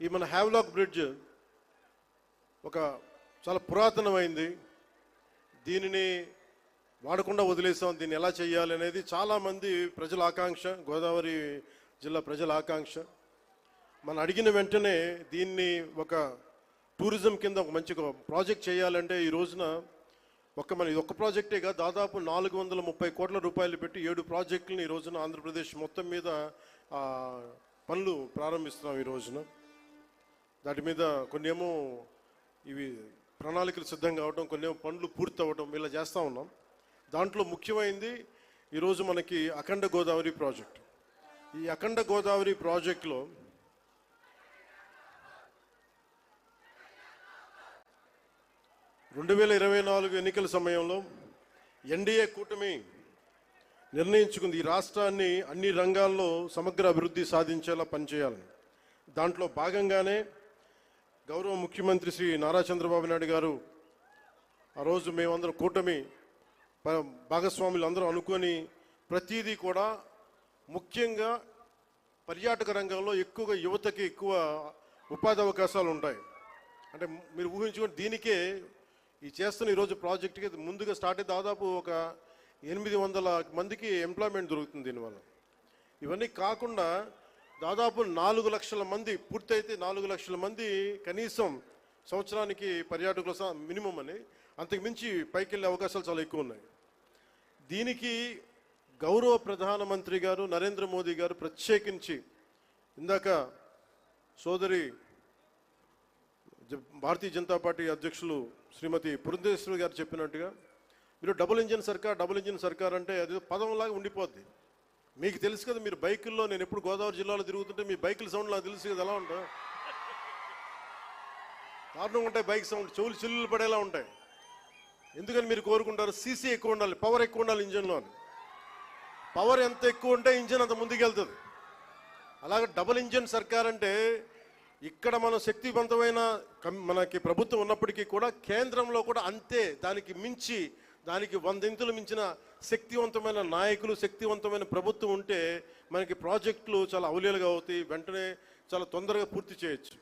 ఈ మన Havelock bridge ఒక చాలా పురాతనమైంది. దీనిని వాడకుండా వదిలేసాం. దీన్ని ఎలా చేయాలి అనేది చాలామంది ప్రజల ఆకాంక్ష, గోదావరి జిల్లా ప్రజల ఆకాంక్ష. మనం అడిగిన వెంటనే దీన్ని ఒక టూరిజం కింద ఒక మంచి ప్రాజెక్ట్ చేయాలంటే ఈ రోజున ఇది ఒక్క ప్రాజెక్టేగా దాదాపు 430 కోట్ల రూపాయలు పెట్టి 7 ప్రాజెక్టులను ఈ రోజున ఆంధ్రప్రదేశ్ మొత్తం మీద పనులు ప్రారంభిస్తున్నాం. ఈ రోజున దాటి మీద కొన్ని ఏమో ఇవి ప్రణాళికలు సిద్ధం కావడం, కొన్ని ఏమో పనులు పూర్తి అవ్వడం, ఇలా చేస్తూ ఉన్నాం. దాంట్లో ముఖ్యమైనది ఈరోజు మనకి అఖండ గోదావరి ప్రాజెక్ట్. ఈ అఖండ గోదావరి ప్రాజెక్టులో రెండు 2024 ఎన్నికల సమయంలో ఎన్డీఏ కూటమి నిర్ణయించుకుంది ఈ రాష్ట్రాన్ని అన్ని రంగాల్లో సమగ్ర అభివృద్ధి సాధించేలా పనిచేయాలని. దాంట్లో భాగంగానే గౌరవ ముఖ్యమంత్రి శ్రీ నారా చంద్రబాబు నాయుడు గారు ఆ రోజు మేమందరం కూటమి భాగస్వాములు అందరూ అనుకొని ప్రతిదీ కూడా ముఖ్యంగా పర్యాటక రంగంలో ఎక్కువగా యువతకి ఎక్కువ ఉపాధి అవకాశాలు ఉంటాయి. అంటే మీరు ఊహించుకొని దీనికే ఈ చేస్తున్న ఈరోజు ప్రాజెక్టుకి ముందుగా స్టార్ట్ అయ్యి దాదాపు ఒక 800 మందికి ఎంప్లాయ్మెంట్ దొరుకుతుంది దీనివల్ల. ఇవన్నీ కాకుండా దాదాపు 4 లక్షల మంది పూర్తయితే 4 లక్షల మంది కనీసం సంవత్సరానికి పర్యాటకుల మినిమం అని, అంతకు మించి పైకి వెళ్ళే అవకాశాలు చాలా ఎక్కువ ఉన్నాయి. దీనికి గౌరవ ప్రధానమంత్రి గారు నరేంద్ర మోదీ గారు ప్రత్యేకించి ఇందాక సోదరి భారతీయ జనతా పార్టీ అధ్యక్షులు శ్రీమతి పురంధేశ్వరి గారు చెప్పినట్టుగా మీరు డబుల్ ఇంజిన్ సర్కార్ అంటే అది పదంలాగా ఉండిపోద్ది. మీకు తెలుసు కదా, మీరు బైకుల్లో, నేను ఎప్పుడు గోదావరి జిల్లాలో తిరుగుతుంటే మీ బైకుల సౌండ్ నాకు తెలుసు కదా, ఎలా ఉంటాయి, దారుణంగా ఉంటాయి బైక్ సౌండ్, చెవులు చిల్లులు పడేలా ఉంటాయి. ఎందుకని మీరు కోరుకుంటారు సీసీ ఎక్కువ ఉండాలి, పవర్ ఎక్కువ ఉండాలి ఇంజన్లో అని. పవర్ ఎంత ఎక్కువ ఉంటే ఇంజన్ అంత ముందుకెళ్తుంది. అలాగే డబుల్ ఇంజిన్ సర్కార్ అంటే ఇక్కడ మనం శక్తివంతమైన మనకి ప్రభుత్వం ఉన్నప్పటికీ కూడా కేంద్రంలో కూడా అంతే, దానికి మించి, దానికి 100 ఇంతులు మించిన శక్తివంతమైన నాయకులు, శక్తివంతమైన ప్రభుత్వం ఉంటే మనకి ప్రాజెక్టులు చాలా అవలీలుగా అవుతాయి, వెంటనే చాలా తొందరగా పూర్తి చేయొచ్చు.